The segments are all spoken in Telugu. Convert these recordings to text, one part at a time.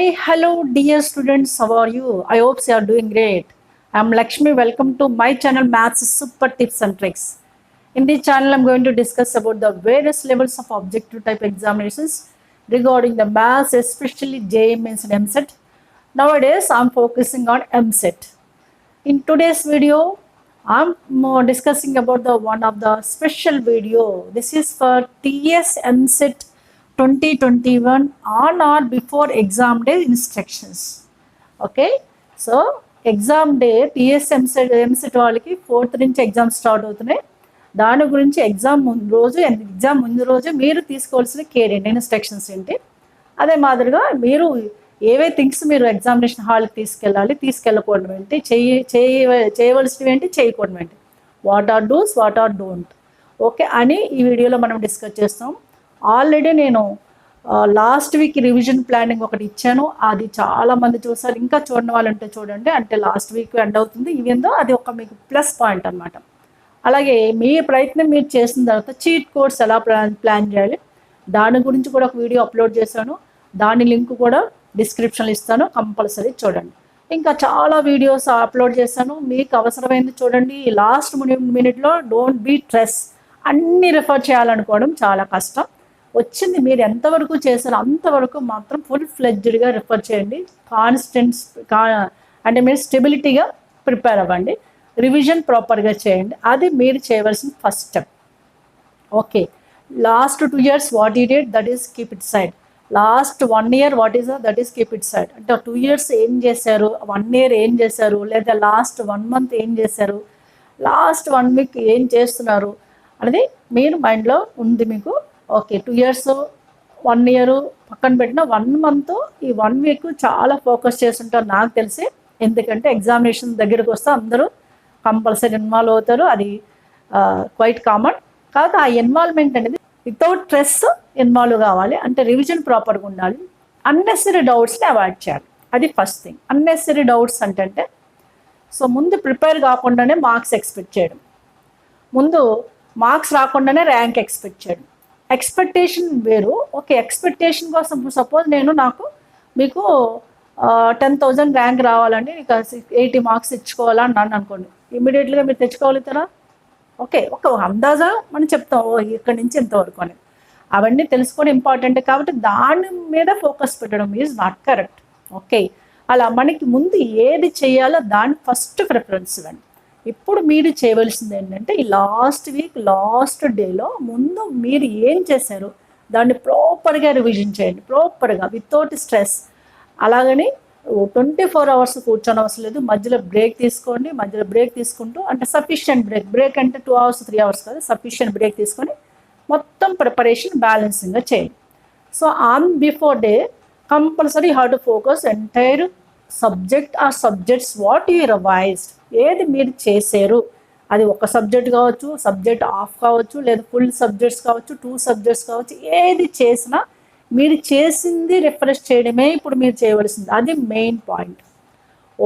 Hi, hello, dear students. How are you? I hope you are doing great. I'm Lakshmi. Welcome to my channel, Maths Super Tips and Tricks. In this channel, I'm going to discuss about the various levels of objective type examinations regarding the maths, especially JEE Mains and MSET. Nowadays, I'm focusing on MSET. In today's video, I'm discussing about the one of the special video. This is for TS MSET 2021 on or before exam day instructions. Okay, so exam day TS EAMCET వాళ్ళకి 4th నుంచి ఎగ్జామ్ స్టార్ట్ అవుతున్నాయి. దాని గురించి ఎగ్జామ్ ముందు రోజు మీరు తీసుకోవాల్సిన కేర్ ఏంటి, ఇన్స్ట్రక్షన్స్ ఏంటి, అదే మాదిరిగా మీరు ఏవే థింగ్స్ మీరు ఎగ్జామినేషన్ హాల్కి తీసుకెళ్ళకూడదు ఏంటి, చేయవలసినవి ఏంటి, చేయకూడదు ఏంటి, what are dos, what are don't, okay అని ఈ వీడియోలో మనం డిస్కస్ చేస్తాం. ఆల్రెడీ నేను లాస్ట్ వీక్ రివిజన్ ప్లానింగ్ ఒకటి ఇచ్చాను, అది చాలామంది చూసారు. ఇంకా చూడని వాళ్ళు ఉంటే చూడండి, అంటే లాస్ట్ వీక్ ఎండ్ అవుతుంది. ఇవేందో అది ఒక మీకు ప్లస్ పాయింట్ అనమాట. అలాగే మీ ప్రయత్నం మీరు చేసిన తర్వాత చీట్ కోడ్స్ ఎలా ప్లాన్ చేయాలి దాని గురించి కూడా ఒక వీడియో అప్లోడ్ చేశాను. దాని లింక్ కూడా డిస్క్రిప్షన్లో ఇస్తాను, కంపల్సరీ చూడండి. ఇంకా చాలా వీడియోస్ అప్లోడ్ చేశాను, మీకు అవసరమైంది చూడండి. లాస్ట్ మినిట్లో డోంట్ బీ స్ట్రెస్, అన్నీ రిఫర్ చేయాలనుకోవడం చాలా కష్టం. వచ్చింది మీరు ఎంతవరకు చేశారో అంతవరకు మాత్రం ఫుల్ ఫ్లెడ్జ్డ్గా రిఫర్ చేయండి. అంటే మీరు స్టెబిలిటీగా ప్రిపేర్ అవ్వండి, రివిజన్ ప్రాపర్గా చేయండి. అది మీరు చేయవలసిన first step. Okay, last 2 years what you did, that is keep it side. Last 1 year what is that is keep it side. అంటే 2 years ఏం చేశారు, 1 year ఏం చేశారు, లేదా లాస్ట్ 1 month ఏం చేశారు, లాస్ట్ 1 week ఏం చేస్తున్నారు అనేది మీరు మైండ్లో ఉంది మీకు. ఓకే, 2 years 1 year పక్కన పెట్టిన 1 month ఈ 1 week చాలా ఫోకస్ చేస్తుంటారు నాకు తెలిసి. ఎందుకంటే ఎగ్జామినేషన్ దగ్గరకు వస్తే అందరూ కంపల్సరీ ఇన్వాల్వ్ అవుతారు, అది క్వైట్ కామన్. కాకపోతే ఆ ఇన్వాల్వ్మెంట్ అనేది వితౌట్ స్ట్రెస్ ఇన్వాల్వ్ కావాలి, అంటే రివిజన్ ప్రాపర్గా ఉండాలి. అన్నెసరీ డౌట్స్ని అవాయిడ్ చేయాలి, అది ఫస్ట్ థింగ్. అన్నెసరీ డౌట్స్ అంటే సో ముందు ప్రిపేర్ కాకుండానే మార్క్స్ ఎక్స్పెక్ట్ చేయడం, ముందు మార్క్స్ రాకుండానే ర్యాంక్ ఎక్స్పెక్ట్ చేయడం. ఎక్స్పెక్టేషన్ వేరు. ఓకే, ఎక్స్పెక్టేషన్ కోసం సపోజ్ నాకు మీకు 10,000 ర్యాంక్ రావాలండి, నీకు 80 marks ఇచ్చుకోవాలని నన్ను అనుకోండి, ఇమీడియట్గా మీరు తెచ్చుకోగలుగుతారా? ఓకే, ఒక అందాజా మనం చెప్తాం ఇక్కడి నుంచి ఎంతవరకు అని. అవన్నీ తెలుసుకోవడం ఇంపార్టెంట్, కాబట్టి దాని మీద ఫోకస్ పెట్టడం ఈజ్ నాట్ కరెక్ట్. ఓకే, అలా మనకి ముందు ఏది చేయాలో దాన్ని ఫస్ట్ ప్రిఫరెన్స్ ఇవ్వండి. ఇప్పుడు మీరు చేయవలసింది ఏంటంటే ఈ లాస్ట్ వీక్ లాస్ట్ డేలో ముందు మీరు ఏం చేశారు దాన్ని ప్రాపర్గా రివిజన్ చేయండి, ప్రాపర్గా వితౌట్ స్ట్రెస్. అలాగని 24 hours కూర్చొని అవసరం లేదు, మధ్యలో బ్రేక్ తీసుకోండి. మధ్యలో బ్రేక్ తీసుకుంటూ అంటే సఫిషియెంట్ బ్రేక్ అంటే 2 hours 3 hours కాదు, సఫిషియెంట్ బ్రేక్ తీసుకొని మొత్తం ప్రిపరేషన్ బ్యాలెన్సింగ్గా చేయండి. So on before day compulsory how to focus entire subject or subjects what you revised. ఏది మీరు చేశారు, అది ఒక సబ్జెక్ట్ కావచ్చు, సబ్జెక్ట్ ఆఫ్ కావచ్చు, లేదా ఫుల్ సబ్జెక్ట్స్ కావచ్చు, 2 subjects కావచ్చు. ఏది చేసినా మీరు చేసింది రిఫ్రెష్ చేయడమే ఇప్పుడు మీరు చేయవలసింది, అది మెయిన్ పాయింట్.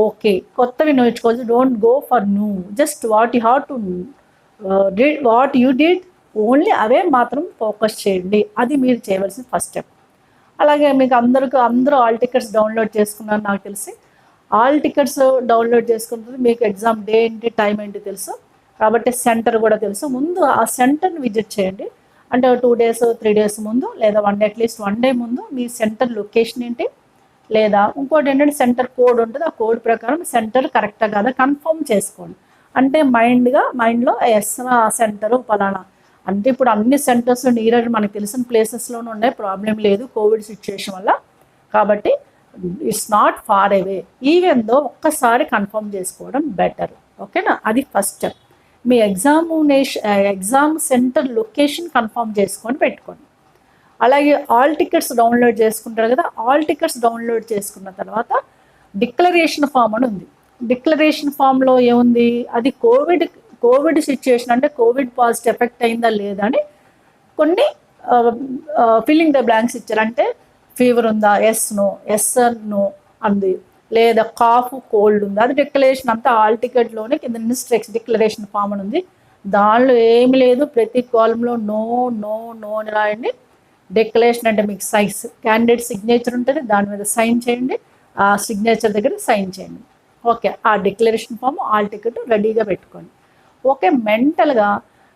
ఓకే, కొత్తవి నేర్చుకోవచ్చు, don't go for new, just what you have to what you did only అవే మాత్రం ఫోకస్ చేయండి, అది మీరు చేయవలసిన ఫస్ట్ స్టెప్. అలాగే మీకు అందరూ ఆల్ టికెట్స్ డౌన్లోడ్ చేసుకున్నారు నాకు తెలిసి. ఆల్ టికెట్స్ డౌన్లోడ్ చేసుకుంటుంది, మీకు ఎగ్జామ్ డే ఏంటి, టైం ఏంటి తెలుసు, కాబట్టి సెంటర్ కూడా తెలుసు. ముందు ఆ సెంటర్ని విజిట్ చేయండి, అంటే 2 days 3 days ముందు, లేదా 1 day అట్లీస్ట్ 1 day ముందు మీ సెంటర్ లొకేషన్ ఏంటి, లేదా ఇంకోటి ఏంటంటే సెంటర్ కోడ్ ఉంటుంది, ఆ కోడ్ ప్రకారం సెంటర్ కరెక్టా కాదా కన్ఫర్మ్ చేసుకోండి. అంటే మైండ్లో ఎస్ ఆ సెంటరు పలానా, అంటే ఇప్పుడు అన్ని సెంటర్స్ నియర్ మనకు తెలిసిన ప్లేసెస్లోనే ఉన్నాయి, ప్రాబ్లం లేదు కోవిడ్ సిచ్యువేషన్ వల్ల. కాబట్టి it's not far away, even though ఒక్కసారి కన్ఫర్మ్ చేసుకోవడం బెటర్. ఓకేనా, అది ఫస్ట్ స్టెప్. మీ ఎగ్జామ్ సెంటర్ లొకేషన్ కన్ఫర్మ్ చేసుకొని పెట్టుకోండి. అలాగే ఆల్ టికెట్స్ డౌన్లోడ్ చేసుకుంటారు కదా, ఆల్ టికెట్స్ డౌన్లోడ్ చేసుకున్న తర్వాత డిక్లరేషన్ ఫామ్ అని ఉంది. డిక్లరేషన్ ఫామ్లో ఏముంది, అది కోవిడ్ సిచ్యువేషన్ అంటే కోవిడ్ పాజిటివ్ ఎఫెక్ట్ అయిందా లేదా అని కొన్ని ఫిల్లింగ్ ద బ్లాంక్స్ ఇచ్చారు. అంటే ఫీవర్ ఉందా, ఎస్ నో అంది, లేదా కాఫ్ కోల్డ్ ఉందా, అది డిక్లరేషన్ అంతా ఆల్ టికెట్లోనే కింద ఇన్స్ట్రక్షన్ డిక్లరేషన్ ఫామ్ అని ఉంది. దానిలో ఏమి లేదు, ప్రతి కాలంలో నో నో నో అని రాయండి. డిక్లరేషన్ అంటే మీకు సైజ్ క్యాండిడేట్ సిగ్నేచర్ ఉంటుంది, దాని మీద సైన్ చేయండి, ఆ సిగ్నేచర్ దగ్గర సైన్ చేయండి. ఓకే, ఆ డిక్లరేషన్ ఫామ్ ఆల్ టికెట్ రెడీగా పెట్టుకోండి. ఓకే, మెంటల్గా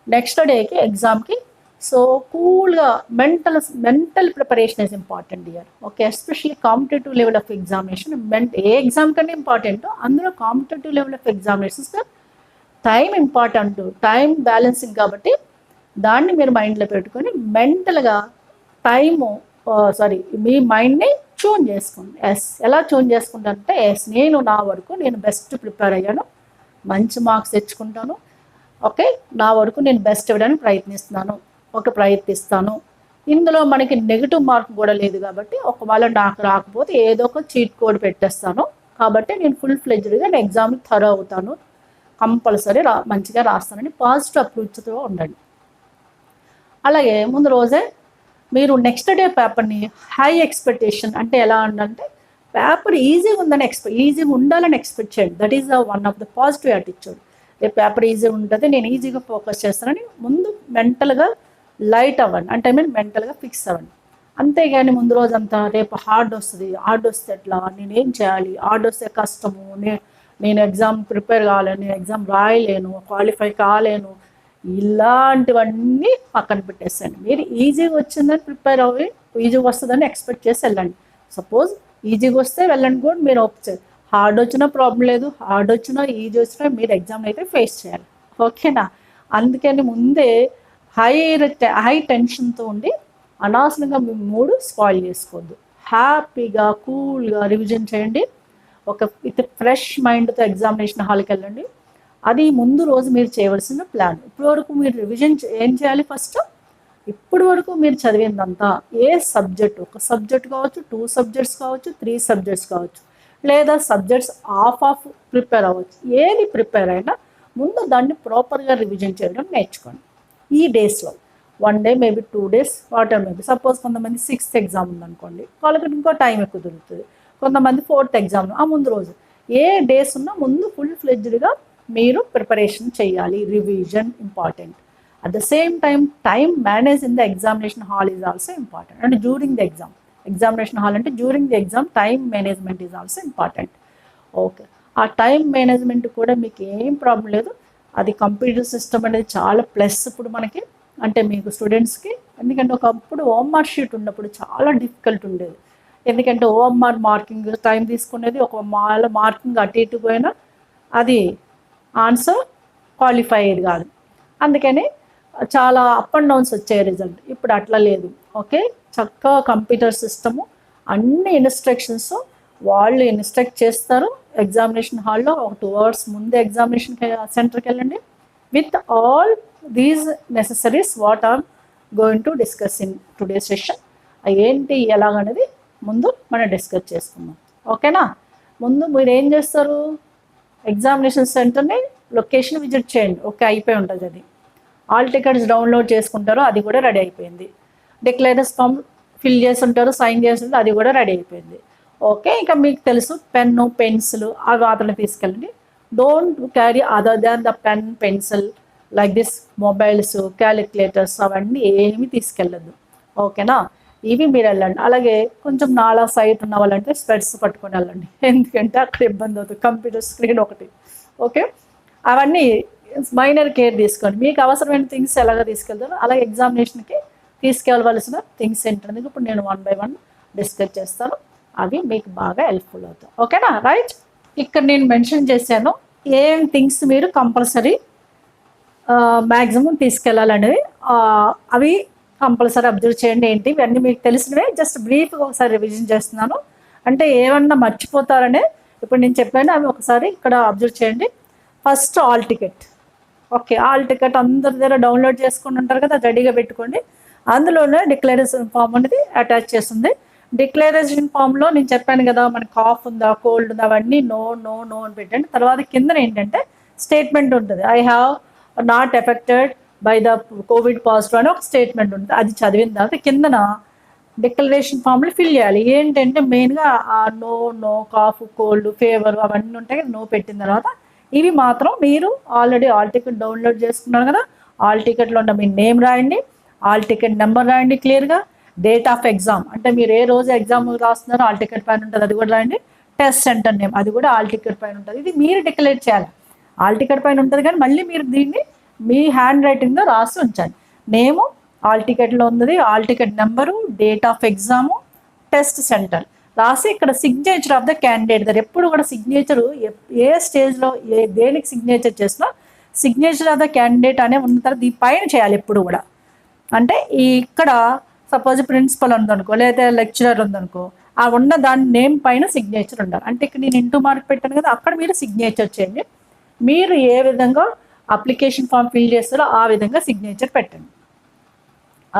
నెక్స్ట్ డేకి ఎగ్జామ్కి సో కూల్గా mental preparation is important year. Okay, especially competitive level of examination A exam కన్నా ఇంపార్టెంట్, అందులో competitive level of examinations time important, time balancing కాబట్టి దాన్ని మీరు మైండ్లో పెట్టుకొని మెంటల్గా టైము మీ మైండ్ని ట్యూన్ చేసుకోండి. ఎలా ట్యూన్ చేసుకుంటానంటే నేను నా వరకు నేను బెస్ట్ ప్రిపేర్ అయ్యాను, మంచి మార్క్స్ తెచ్చుకుంటాను. ఓకే, నా వరకు నేను బెస్ట్ ఇవ్వడానికి ప్రయత్నిస్తాను. ఇందులో మనకి నెగిటివ్ మార్క్ కూడా లేదు కాబట్టి ఒకవేళ నాకు రాకపోతే ఏదో ఒక చీట్ కోడ్ పెట్టేస్తాను. కాబట్టి నేను ఫుల్ ఫ్లెడ్జ్డ్గా నేను ఎగ్జామ్కి థరో అవుతాను, కంపల్సరీ మంచిగా రాస్తానని పాజిటివ్ అప్రోచ్తో ఉండండి. అలాగే ముందు రోజే మీరు నెక్స్ట్ డే పేపర్ని హై ఎక్స్పెక్టేషన్ అంటే ఎలా ఉందంటే పేపర్ ఈజీగా ఉండాలని ఎక్స్పెక్ట్ చేయండి. That is one of the positive attitude. రేపు పేపర్ ఈజీగా ఉంటుంది, నేను ఈజీగా ఫోకస్ చేస్తానని ముందు మెంటల్గా లైట్ అవ్వండి, అంటే మెంటల్గా ఫిక్స్ అవ్వండి. అంతేగాని ముందు రోజంతా రేపు హార్డ్ వస్తే ఎట్లా, నేనేం చేయాలి, హార్డ్ వస్తే కష్టము, నేను ఎగ్జామ్ ప్రిపేర్ కాలేను, నేను ఎగ్జామ్ రాయలేను, క్వాలిఫై కాలేను, ఇలాంటివన్నీ పక్కన పెట్టేసండి. మీరు ఈజీగా వచ్చిందని ప్రిపేర్ అవ్వి ఈజీగా వస్తుందని ఎక్స్పెక్ట్ చేసి వెళ్ళండి. సపోజ్ ఈజీగా వస్తే వెళ్ళండి కూడా, మీరు ఒప్పుచారు. హార్డ్ వచ్చినా ప్రాబ్లం లేదు, హార్డ్ వచ్చినా ఈజీ వచ్చినా మీరు ఎగ్జామ్ అయితే ఫేస్ చేయాలి. ఓకేనా? అందుకని ముందే హై టెన్షన్తో ఉండి అనవసరంగా మీ మూడు స్పాయిల్ చేసుకోవద్దు. హ్యాపీగా కూల్గా రివిజన్ చేయండి. విత్ ఫ్రెష్ మైండ్తో ఎగ్జామినేషన్ హాల్కి వెళ్ళండి. అది ముందు రోజు మీరు చేయవలసిన ప్లాన్. ఇప్పటి వరకు మీరు రివిజన్ ఏం చేయాలి? ఫస్ట్ ఇప్పటి వరకు మీరు చదివిందంతా ఏ సబ్జెక్ట్, ఒక సబ్జెక్ట్ కావచ్చు, 2 సబ్జెక్ట్స్ కావచ్చు, 3 సబ్జెక్ట్స్ కావచ్చు, లేదా సబ్జెక్ట్స్ ఆఫ్ ప్రిపేర్ అవ్వచ్చు, ఏది ప్రిపేర్ అయినా ముందు దాన్ని ప్రాపర్గా రివిజన్ చేయడం నేర్చుకోండి. ఈ డేస్లో 1 day maybe 2 days water maybe. Suppose కొంతమంది 6th ఎగ్జామ్ ఉందనుకోండి, వాళ్ళకి ఇంకో టైం ఎక్కువ దొరుకుతుంది. కొంతమంది 4th ఎగ్జామ్ ఆ ముందు రోజు ఏ డేస్ ఉన్నా ముందు ఫుల్ ఫ్లెడ్జ్డ్గా మీరు ప్రిపరేషన్ చేయాలి. Revision important. At the same time manage in the examination hall is also important. అంటే డ్యూరింగ్ ద ఎగ్జామినేషన్ హాల్ అంటే during the exam time management is also important. Okay, ఆ టైం మేనేజ్మెంట్ కూడా మీకు ఏం ప్రాబ్లం లేదు. అది కంప్యూటర్ సిస్టమ్ అనేది చాలా ప్లస్ ఇప్పుడు మనకి, అంటే మీకు స్టూడెంట్స్కి. ఎందుకంటే ఒకప్పుడు ఓఎంఆర్ షీట్ ఉన్నప్పుడు చాలా డిఫికల్ట్ ఉండేది. ఎందుకంటే ఓఎంఆర్ మార్కింగ్ టైం తీసుకునేది, ఒక మార్కింగ్ అటు ఇటు పోయినా అది ఆన్సర్ క్వాలిఫై అయ్యేది కాదు. అందుకని చాలా అప్ అండ్ డౌన్స్ వచ్చే రిజల్ట్. ఇప్పుడు అట్లా లేదు. ఓకే, చక్కగా కంప్యూటర్ సిస్టము అన్ని ఇన్స్ట్రక్షన్స్ వాళ్ళు ఇన్స్ట్రక్ట్ చేస్తారు. ఎగ్జామినేషన్ హాల్లో ఒక 2 hours ముందే ఎగ్జామినేషన్ సెంటర్కి వెళ్ళండి. With all these necessaries what are going to discuss in today session. ఏంటి ఎలాగనేది ముందు మనం డిస్కస్ చేసుకుందాం. ఓకేనా? ముందు మీరు ఏం చేస్తారు? ఎగ్జామినేషన్ సెంటర్ని లొకేషన్ విజిట్ చేయండి. ఓకే, అయిపోయి ఉంటుంది అది. ఆల్ టికెట్స్ డౌన్లోడ్ చేసుకుంటారు, అది కూడా రెడీ అయిపోయింది. డిక్లరేషన్ ఫామ్ ఫిల్ చేసి ఉంటారు, సైన్ చేసి ఉంటారు, అది కూడా రెడీ అయిపోయింది. ఓకే, ఇంకా మీకు తెలుసు పెన్ను పెన్సిల్ అవి వాటిని తీసుకెళ్ళండి. Don't carry other than the pen pencil like this mobiles calculators అవన్నీ ఏమీ తీసుకెళ్ళద్దు. ఓకేనా? ఇవి మీరు వెళ్ళండి. అలాగే కొంచెం నాలా సైట్ ఉన్న వాళ్ళంటే స్పెట్స్ పట్టుకొని వెళ్ళండి, ఎందుకంటే అక్కడ ఇబ్బంది అవుతుంది, కంప్యూటర్ స్క్రీన్ ఒకటి. ఓకే, అవన్నీ మైనర్ కేర్ తీసుకోండి. మీకు అవసరమైన థింగ్స్ ఎలాగ తీసుకెళ్తారో అలాగే ఎగ్జామినేషన్కి తీసుకెళ్ళవలసిన థింగ్స్ ఏంటనేది ఇప్పుడు నేను 1 by 1 డిస్కస్ చేస్తాను. అవి మీకు బాగా హెల్ప్ఫుల్ అవుతాయి. ఓకేనా? రైట్, ఇక్కడ నేను మెన్షన్ చేశాను ఏం థింగ్స్ మీరు కంపల్సరీ మ్యాక్సిమం తీసుకెళ్ళాలనేది. అవి కంపల్సరీ అబ్జర్వ్ చేయండి. ఏంటి ఇవన్నీ మీకు తెలిసినవే, జస్ట్ బ్రీఫ్గా ఒకసారి రివిజన్ చేస్తున్నాను. అంటే ఏమన్నా మర్చిపోతారనే ఇప్పుడు నేను చెప్పాను, అవి ఒకసారి ఇక్కడ అబ్జర్వ్ చేయండి. First all ticket. Okay, all ticket అందరి దగ్గర డౌన్లోడ్ చేసుకుని ఉంటారు కదా, రెడీగా పెట్టుకోండి. అందులోనే డిక్లరేషన్ ఫామ్ అనేది అటాచ్ చేస్తుంది. డిక్లరేషన్ ఫామ్లో నేను చెప్పాను కదా, మనకి కాఫ్ ఉందా, కోల్డ్ ఉందా, అవన్నీ నో నో నో అని పెట్టండి. తర్వాత కింద ఏంటంటే స్టేట్మెంట్ ఉంటుంది. I have not affected by the Covid positive అని ఒక స్టేట్మెంట్ ఉంటుంది. అది చదివిన తర్వాత కిందన డిక్లరేషన్ ఫామ్లు ఫిల్ చేయాలి. ఏంటంటే మెయిన్గా no no cough cold fever అవన్నీ ఉంటాయి కదా, నో పెట్టిన తర్వాత ఇవి మాత్రం మీరు ఆల్రెడీ ఆల్ టికెట్ డౌన్లోడ్ చేసుకున్నారు కదా, ఆల్ టికెట్లో ఉన్న మీ నేమ్ రాయండి, ఆల్ టికెట్ నెంబర్ రాయండి క్లియర్గా. డేట్ ఆఫ్ ఎగ్జామ్ అంటే మీరు ఏ రోజు ఎగ్జామ్ రాస్తున్నారో ఆల్ టికెట్ పైన ఉంటుంది, అది కూడా రాయండి. టెస్ట్ సెంటర్ నేమ్ అది కూడా ఆల్ టికెట్ పైన ఉంటుంది. ఇది మీరు డిక్లేర్ చేయాలి. ఆల్ టికెట్ పైన ఉంటుంది కానీ మళ్ళీ మీరు దీన్ని మీ హ్యాండ్ రైటింగ్లో రాసి ఉంచండి. నేము ఆల్ టికెట్లో ఉంది, all ticket number, date of exam, test centre రాసి ఇక్కడ సిగ్నేచర్ ఆఫ్ ద క్యాండిడేట్ దగ్గర ఎప్పుడు కూడా సిగ్నేచరు ఏ స్టేజ్లో దేనికి సిగ్నేచర్ చేసినా సిగ్నేచర్ ఆఫ్ ద క్యాండిడేట్ అనే ఉన్న తర్వాత దీని పైన చేయాలి ఎప్పుడు కూడా. అంటే ఇక్కడ సపోజ్ ప్రిన్సిపల్ ఉందనుకో లేదా లెక్చరర్ ఉందనుకో ఆ ఉన్న దాని నేమ్ పైన సిగ్నేచర్ ఉండాలి. అంటే ఇక్కడ నేను ఇంటూ మార్క్ పెట్టాను కదా, అక్కడ మీరు సిగ్నేచర్ చేయండి. మీరు ఏ విధంగా అప్లికేషన్ ఫామ్ ఫిల్ చేస్తారో ఆ విధంగా సిగ్నేచర్ పెట్టండి.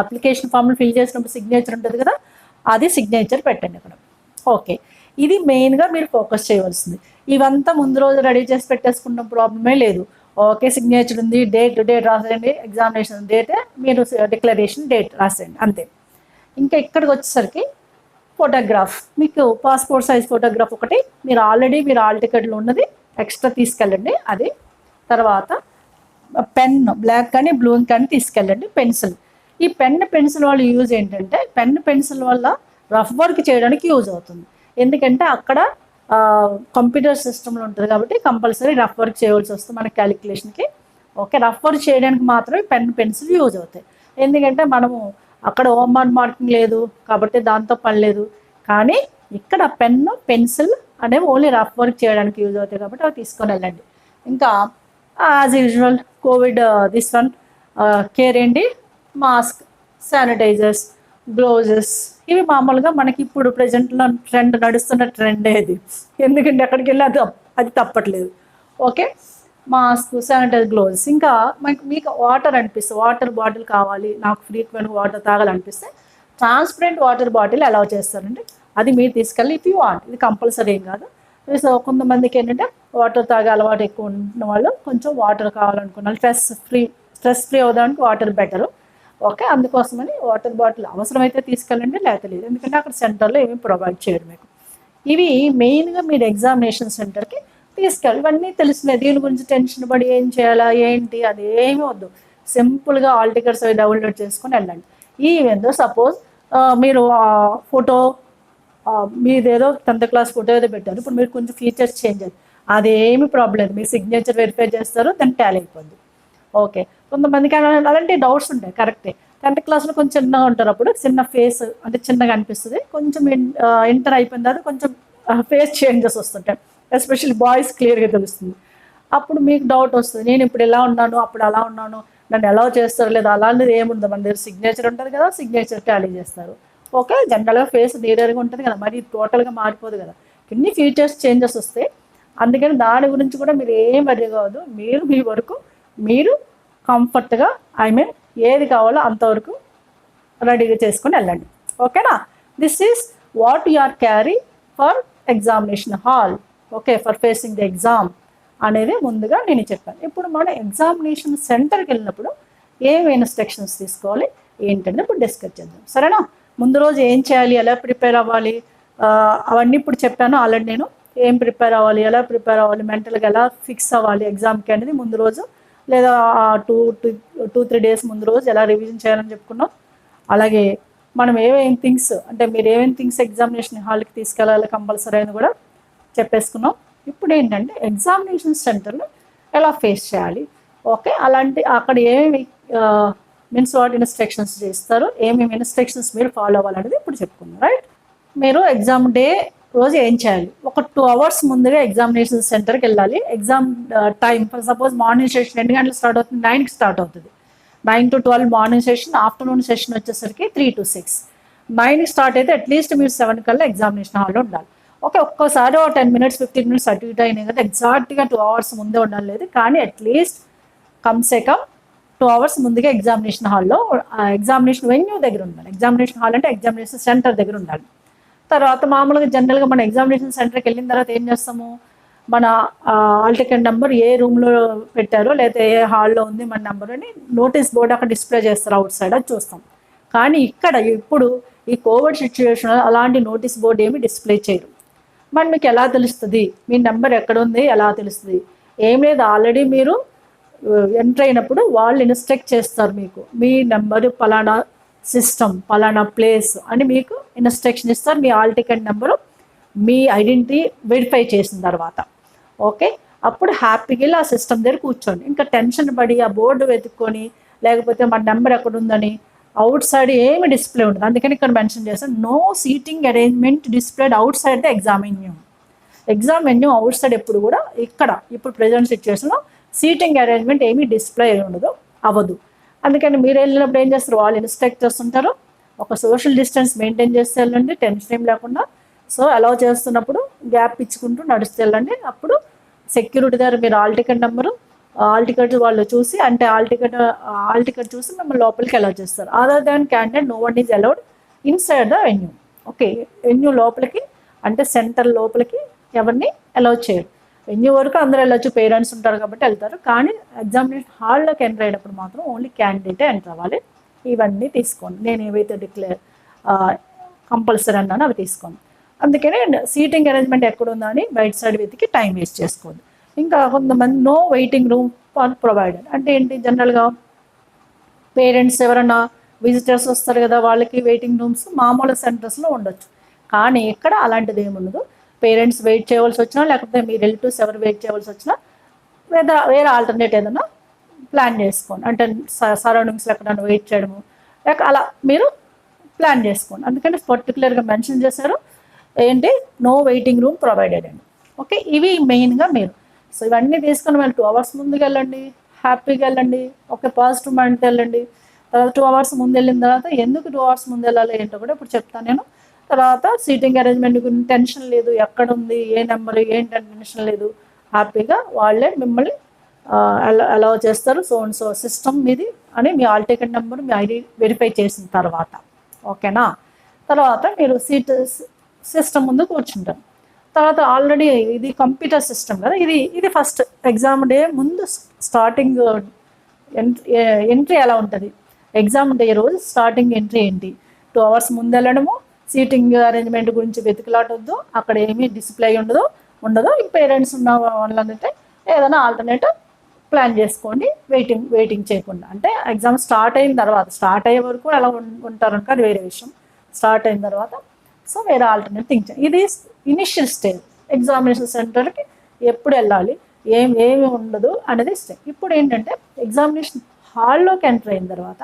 అప్లికేషన్ ఫామ్లు ఫిల్ చేసినప్పుడు సిగ్నేచర్ ఉంటుంది కదా, అది సిగ్నేచర్ పెట్టండి అక్కడ. ఓకే, ఇది మెయిన్గా మీరు ఫోకస్ చేయవలసింది. ఇవంతా ముందు రోజు రెడీ చేసి పెట్టేసుకున్న ప్రాబ్లమే లేదు. ఓకే, సిగ్నేచర్ ఉంది, డేట్ రాసేయండి, ఎగ్జామినేషన్ డేట్ మీరు డిక్లరేషన్ డేట్ రాసేయండి అంతే. ఇంకా ఇక్కడికి వచ్చేసరికి ఫోటోగ్రాఫ్, మీకు పాస్పోర్ట్ సైజ్ ఫోటోగ్రాఫ్ ఒకటి మీరు ఆల్రెడీ మీరు ఆల్ టికెట్లో ఉన్నది ఎక్స్ట్రా తీసుకెళ్ళండి. అది తర్వాత పెన్ బ్లాక్ కానీ బ్లూ కానీ తీసుకెళ్ళండి. పెన్సిల్, ఈ పెన్సిల్ వాళ్ళ యూజ్ ఏంటంటే పెన్సిల్ వల్ల రఫ్ వర్క్ చేయడానికి యూజ్ అవుతుంది. ఎందుకంటే అక్కడ కంప్యూటర్ సిస్టంలో ఉంటుంది కాబట్టి కంపల్సరీ రఫ్ వర్క్ చేయవలసి వస్తుంది మన క్యాలిక్యులేషన్కి. ఓకే, రఫ్ వర్క్ చేయడానికి మాత్రమే పెన్సిల్ యూజ్ అవుతాయి. ఎందుకంటే మనము అక్కడ హోంవర్క్ మార్కింగ్ లేదు కాబట్టి దాంతో పని లేదు. కానీ ఇక్కడ పెన్సిల్ అనేవి ఓన్లీ రఫ్ వర్క్ చేయడానికి యూజ్ అవుతాయి కాబట్టి అవి తీసుకొని వెళ్ళండి. ఇంకా as usual Covid this one care ఏంటి, మాస్క్, శానిటైజర్స్, గ్లోవ్స్, ఇవి మామూలుగా మనకి ఇప్పుడు ప్రజెంట్లో నడుస్తున్న ట్రెండ్ ఏది, ఎందుకంటే ఎక్కడికి వెళ్ళి అది తప్పట్లేదు. Okay, mask, sanitizer, gloves. ఇంకా మీకు వాటర్ అనిపిస్తే వాటర్ బాటిల్ కావాలి, నాకు ఫ్రీక్వెంట్గా వాటర్ తాగాలనిపిస్తే ట్రాన్స్పరెంట్ వాటర్ బాటిల్ అలౌ చేస్తారండి. అది మీరు తీసుకెళ్ళి ఇఫ్ యూ వాంట్, ఇది కంపల్సరీ ఏం కాదు. సో కొంతమందికి ఏంటంటే వాటర్ తాగే అలవాటు ఎక్కువ ఉన్న వాళ్ళు కొంచెం వాటర్ కావాలనుకున్న స్ట్రెస్ ఫ్రీ అవ్వడానికి వాటర్ బెటరు. ఓకే, అందుకోసమని వాటర్ బాటిల్ అవసరమైతే తీసుకెళ్ళండి, లేకపోతే లేదు. ఎందుకంటే అక్కడ సెంటర్లో ఏమీ ప్రొవైడ్ చేయరు మీకు. ఇవి మెయిన్గా మీరు ఎగ్జామినేషన్ సెంటర్కి తీసుకెళ్ళి ఇవన్నీ తెలిసినాయి. దీని గురించి టెన్షన్ పడి ఏం చేయాలా ఏంటి అది ఏమీ వద్దు. సింపుల్గా ఆల్ టికెట్స్ అవి డౌన్లోడ్ చేసుకొని వెళ్ళండి. ఈవెన్ సపోజ్ మీరు ఫోటో మీదేదో 10th క్లాస్ ఫోటో ఏదో పెట్టారు, ఇప్పుడు మీరు కొంచెం ఫీచర్స్ చేంజ్ అయ్యి అదేమి ప్రాబ్లం లేదు. మీ సిగ్నేచర్ వెరిఫై చేస్తారు, దాన్ని టాలీ అయిపోద్ది. ఓకే, కొంతమందికి అలాంటి డౌట్స్ ఉంటాయి. కరెక్టే, 10th క్లాస్లో కొంచెం చిన్నగా ఉంటారు, అప్పుడు చిన్న ఫేస్ అంటే చిన్నగా అనిపిస్తుంది. కొంచెం ఇంటర్ అయిపోయిన తర్వాత కొంచెం ఫేస్ చేంజెస్ వస్తుంటాయి, ఎస్పెషల్లీ బాయ్స్ క్లియర్గా తెలుస్తుంది. అప్పుడు మీకు డౌట్ వస్తుంది, నేను ఇప్పుడు ఎలా ఉన్నాను అప్పుడు అలా ఉన్నాను, నన్ను ఎలా చేస్తారు లేదా అలాంటిది ఏముందో. మన దగ్గర సిగ్నేచర్ ఉంటుంది కదా, సిగ్నేచర్ టాలీ చేస్తారు. ఓకే, జనరల్గా ఫేస్ నీడర్గా ఉంటుంది కదా, మరి టోటల్గా మారిపోదు కదా, కొన్ని ఫీచర్స్ చేంజెస్ వస్తాయి. అందుకని దాని గురించి కూడా మీరు ఏం వరి కావద్దు. మీరు మీ వరకు మీరు కంఫర్ట్గా ఏది కావాలో అంతవరకు రెడీగా చేసుకొని వెళ్ళండి. ఓకేనా, this is what you are carry for examination hall. Okay, for facing the exam అనేది ముందుగా నేను చెప్పాను. ఇప్పుడు మనం ఎగ్జామినేషన్ సెంటర్కి వెళ్ళినప్పుడు ఏం ఇన్స్ట్రక్షన్స్ తీసుకోవాలి ఏంటంటే ఇప్పుడు డిస్కస్ చేద్దాం, సరేనా. ముందు రోజు ఏం చేయాలి, ఎలా ప్రిపేర్ అవ్వాలి అవన్నీ ఇప్పుడు చెప్పాను ఆల్రెడీ. నేను ఏం ప్రిపేర్ అవ్వాలి, ఎలా ప్రిపేర్ అవ్వాలి, మెంటల్గా ఎలా ఫిక్స్ అవ్వాలి ఎగ్జామ్కి అనేది ముందు రోజు లేదా 2-3 డేస్ ముందు రోజు ఎలా రివిజన్ చేయాలని చెప్పుకున్నాం. అలాగే మనం ఏమేమి థింగ్స్ అంటే మీరు ఏమేమి థింగ్స్ ఎగ్జామినేషన్ హాల్కి తీసుకెళ్ళాలి కంపల్సరీ అని కూడా చెప్పేసుకున్నాం. ఇప్పుడు ఏంటంటే ఎగ్జామినేషన్ సెంటర్లో ఎలా ఫేస్ చేయాలి. ఓకే, అలాంటి అక్కడ ఏమేమి మీన్స్ వాట్ ఇన్స్ట్రక్షన్స్ చేస్తారు, ఏమేమి ఇన్స్ట్రక్షన్స్ మీరు ఫాలో అవ్వాలనేది ఇప్పుడు చెప్పుకుందాం. రైట్, మీరు ఎగ్జామ్ డే రోజు ఏం చేయాలి, ఒక 2 hours ముందుగా ఎగ్జామినేషన్ సెంటర్కి వెళ్ళాలి. Exam time suppose morning session 2 గంటలకు స్టార్ట్ అవుతుంది, 9కి స్టార్ట్ అవుతుంది. 9 to 12 morning session, afternoon session వచ్చేసరికి 3 to 6. 9కి స్టార్ట్ అయితే అట్లీస్ట్ మీరు 7 కల్లా ఎగ్జామినేషన్ హాల్లో ఉండాలి. ఓకే, ఒక్కోసారి 10 minutes 15 minutes అటు ఇటు అయినాయి కదా, ఎగ్జాక్ట్గా 2 hours ముందే ఉండాలి లేదు, కానీ అట్లీస్ట్ కమ్సే కమ్ 2 hours ముందుగా ఎగ్జామినేషన్ హాల్లో ఎగ్జామినేషన్ వెన్యూ దగ్గర ఉండాలి. ఎగ్జామినేషన్ హాల్ అంటే ఎగ్జామినేషన్ సెంటర్ దగ్గర ఉండాలి. తర్వాత మామూలుగా జనరల్గా మన ఎగ్జామినేషన్ సెంటర్కి వెళ్ళిన తర్వాత ఏం చేస్తాము, మన ఆల్ టికెట్ నెంబర్ ఏ రూమ్లో పెట్టారో లేదా ఏ హాల్లో ఉంది మన నెంబర్ అని నోటీస్ బోర్డు అక్కడ డిస్ప్లే చేస్తారు అవుట్ సైడ్, అది చూస్తాం. కానీ ఇక్కడ ఇప్పుడు ఈ కోవిడ్ సిచ్యువేషన్ అలాంటి నోటీస్ బోర్డు ఏమి డిస్ప్లే చేయరు. మరి మీకు ఎలా తెలుస్తుంది మీ నెంబర్ ఎక్కడ ఉంది, ఎలా తెలుస్తుంది, ఏం లేదు. ఆల్రెడీ మీరు ఎంటర్ అయినప్పుడు వాళ్ళు ఇన్స్ట్రక్ట్ చేస్తారు మీకు, మీ నెంబరు పలానా సిస్టమ్ పలానా ప్లేస్ అని మీకు ఇన్స్ట్రక్షన్ ఇస్తారు. మీ హాల్ టికెట్ నెంబరు మీ ఐడెంటిటీ వెరిఫై చేసిన తర్వాత ఓకే, అప్పుడు హ్యాపీగా వెళ్ళి ఆ సిస్టమ్ దగ్గర కూర్చోండి. ఇంకా టెన్షన్ పడి ఆ బోర్డు వెతుక్కొని లేకపోతే మన నెంబర్ ఎక్కడ ఉందని అవుట్ సైడ్ ఏమి డిస్ప్లే ఉండదు. అందుకని ఇక్కడ మెన్షన్ చేస్తాను, no seating arrangement displayed outside the exam venue outside ఎప్పుడు కూడా ఇక్కడ ఇప్పుడు ప్రజెంట్ సిచ్యువేషన్లో సీటింగ్ అరేంజ్మెంట్ ఏమీ డిస్ప్లే ఉండదు, అవ్వదు. అందుకని మీరు వెళ్ళినప్పుడు ఏం చేస్తారు, వాళ్ళు ఇన్స్ట్రక్ట్ చేస్తుంటారు, ఒక సోషల్ డిస్టెన్స్ మెయింటైన్ చేస్తే వెళ్ళండి, టెన్షన్ ఏం లేకుండా. సో అలౌ చేస్తున్నప్పుడు గ్యాప్ ఇచ్చుకుంటూ నడుస్తూ వెళ్ళండి. అప్పుడు సెక్యూరిటీ దగ్గర మీరు hall ticket number hall ticket వాళ్ళు చూసి, అంటే హాల్ టికెట్ చూసి మిమ్మల్ని లోపలికి అలౌ చేస్తారు. Other than candidate no one is allowed inside the venue. Okay, venue లోపలికి అంటే సెంటర్ లోపలికి ఎవరిని అలౌ చేయరు. వెన్యూ వరకు అందరూ వెళ్ళొచ్చు, పేరెంట్స్ ఉంటారు కాబట్టి వెళ్తారు. కానీ ఎగ్జామినేషన్ హాల్లోకి ఎంటర్ అయ్యేటప్పుడు మాత్రం ఓన్లీ క్యాండిడేటే ఎంటర్ అవ్వాలి. ఇవన్నీ తీసుకోండి, నేను ఏవైతే కంపల్సరీ అన్నానో అవి తీసుకోండి. అందుకనే సీటింగ్ అరేంజ్మెంట్ ఎక్కడుందా అని బయట సైడ్ వెతికి టైం వేస్ట్ చేసుకోండి. ఇంకా కొంతమంది no waiting room for provided అంటే ఏంటి, జనరల్గా పేరెంట్స్ ఎవరైనా విజిటర్స్ వస్తారు కదా, వాళ్ళకి వెయిటింగ్ రూమ్స్ మామూలు సెంటర్స్లో ఉండొచ్చు. కానీ ఇక్కడ అలాంటిది ఏమి ఉండదు. పేరెంట్స్ వెయిట్ చేయవలసి వచ్చినా లేకపోతే మీ రిలేటివ్స్ ఎవరు వెయిట్ చేయవలసి వచ్చినా వేరే ఆల్టర్నేట్ ఏదైనా ప్లాన్ చేసుకోండి. అంటే సరౌండింగ్స్లో ఎక్కడైనా వెయిట్ చేయడము లేక అలా మీరు ప్లాన్ చేసుకోండి. అందుకని పర్టికులర్గా మెన్షన్ చేశారు ఏంటి, నో వెయిటింగ్ రూమ్ ప్రొవైడెడ్ అండి. ఓకే, ఇవి మెయిన్గా మీరు సో ఇవన్నీ తీసుకొని వెళ్ళి 2 hours ముందుకు వెళ్ళండి, హ్యాపీగా వెళ్ళండి. ఓకే, పాజిటివ్ మైండ్తో వెళ్ళండి. తర్వాత 2 hours ముందు వెళ్ళిన తర్వాత ఎందుకు 2 hours ముందు వెళ్ళాలి ఏంటో కూడా ఇప్పుడు చెప్తాను నేను. తర్వాత సీటింగ్ అరేంజ్మెంట్ గురించి టెన్షన్ లేదు, ఎక్కడ ఉంది ఏ నెంబర్ ఏంటి అని టెన్షన్ లేదు. హ్యాపీగా వాళ్ళే మిమ్మల్ని అలౌ చేస్తారు. సో సిస్టమ్ మీది అని మీ హాల్ టికెట్ నెంబర్ మీ ఐడి వెరిఫై చేసిన తర్వాత ఓకేనా. తర్వాత మీరు సిస్టమ్ ముందు కూర్చుంటారు. తర్వాత ఆల్రెడీ ఇది కంప్యూటర్ సిస్టమ్ కదా, ఇది ఫస్ట్ ఎగ్జామ్ డే ముందు స్టార్టింగ్ ఎంట్రీ ఎలా ఉంటుంది, ఎగ్జామ్ డే రోజు స్టార్టింగ్ ఎంట్రీ ఏంటి, 2 hours ముందు వెళ్ళడము, సీటింగ్ అరేంజ్మెంట్ గురించి వెతుకులాటొద్దు, అక్కడ ఏమీ డిస్ప్లే ఉండదు. ఈ పేరెంట్స్ ఉన్న వాళ్ళంటే ఏదైనా ఆల్టర్నేటివ్ ప్లాన్ చేసుకోండి, వెయిటింగ్ చేయకుండా. అంటే ఎగ్జామ్ స్టార్ట్ అయిన తర్వాత, స్టార్ట్ అయ్యే వరకు అలా ఉంటారు అది వేరే విషయం. స్టార్ట్ అయిన తర్వాత సో వేరే ఆల్టర్నేట్ థింక్ చేయండి. ఇది ఇనిషియల్ స్టేజ్. ఎగ్జామినేషన్ సెంటర్కి ఎప్పుడు వెళ్ళాలి, ఏమి ఉండదు అనేది స్టేజ్. ఇప్పుడు ఏంటంటే ఎగ్జామినేషన్ హాల్లోకి ఎంటర్ అయిన తర్వాత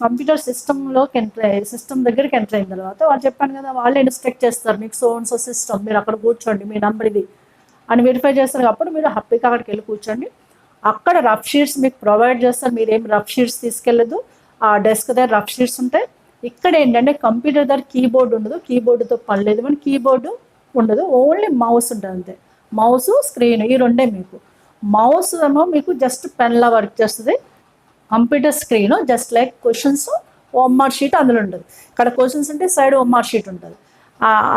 కంప్యూటర్ సిస్టమ్ దగ్గరికి ఎంటర్ అయిన తర్వాత వాళ్ళు చెప్పాను కదా, వాళ్ళే ఇన్స్ట్రక్ట్ చేస్తారు మీకు సో సిస్టమ్, మీరు అక్కడ కూర్చోండి, మీ నెంబర్ ఇది అని వెరిఫై చేస్తారు. అప్పుడు మీరు హ్యాపీగా అక్కడికి వెళ్ళి కూర్చోండి. అక్కడ రఫ్ షీట్స్ మీకు ప్రొవైడ్ చేస్తారు. మీరు ఏం రఫ్ షీట్స్ తీసుకెళ్ళదు, ఆ డెస్క్ దగ్గర రఫ్ షీట్స్ ఉంటాయి. ఇక్కడ ఏంటంటే కంప్యూటర్ దగ్గర కీబోర్డ్ ఉండదు, కీబోర్డుతో పని లేదు, మన కీబోర్డు ఉండదు, ఓన్లీ మౌస్ ఉంటుంది అంతే. మౌస్ స్క్రీన్ ఈ రెండే మీకు. మౌస్ ఏమో మీకు జస్ట్ పెన్లా వర్క్ చేస్తుంది, computer screen just like questions OMR sheet అందులో ఉంటుంది. ఇక్కడ క్వశ్చన్స్ ఉంటే సైడ్ ఓఎంఆర్ షీట్ ఉంటుంది,